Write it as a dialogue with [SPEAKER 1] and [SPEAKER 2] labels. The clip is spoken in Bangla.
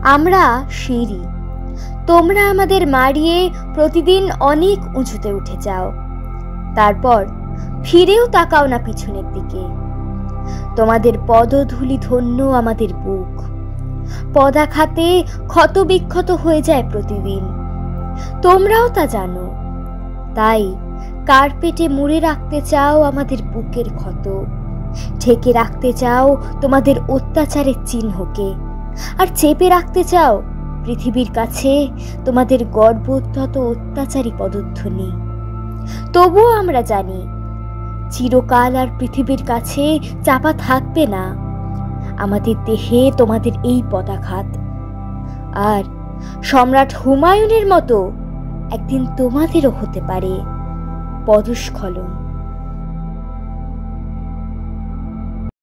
[SPEAKER 1] আমরা সিঁড়ি, তোমরা আমাদের মারিয়ে প্রতিদিন অনেক উঁচুতে উঠে যাও, তারপর ফিরেও তাকাও না পিছনের দিকে। তোমাদের পদধূলি ধন্য আমাদের বুক, পদাঘাতে ক্ষত বিক্ষত হয়ে যায় প্রতিদিন, তোমরাও তা জানো। তাই কার্পেটে মুড়ে রাখতে চাও আমাদের বুকের ক্ষত, ঢেকে রাখতে চাও তোমাদের অত্যাচারের চিহ্নকে, আর চেপে রাখতে চাও পৃথিবীর কাছে তোমাদের গর্বোদ্ধত অত্যাচারী পদধ্বনি। তবুও আমরা জানি চিরকাল আর পৃথিবীর কাছে চাপা থাকবে না আমাদের দেহে তোমাদের এই পদাঘাত। আর সম্রাট হুমায়ুনের মতো একদিন তোমাদেরও হতে পারে পদস্খলন।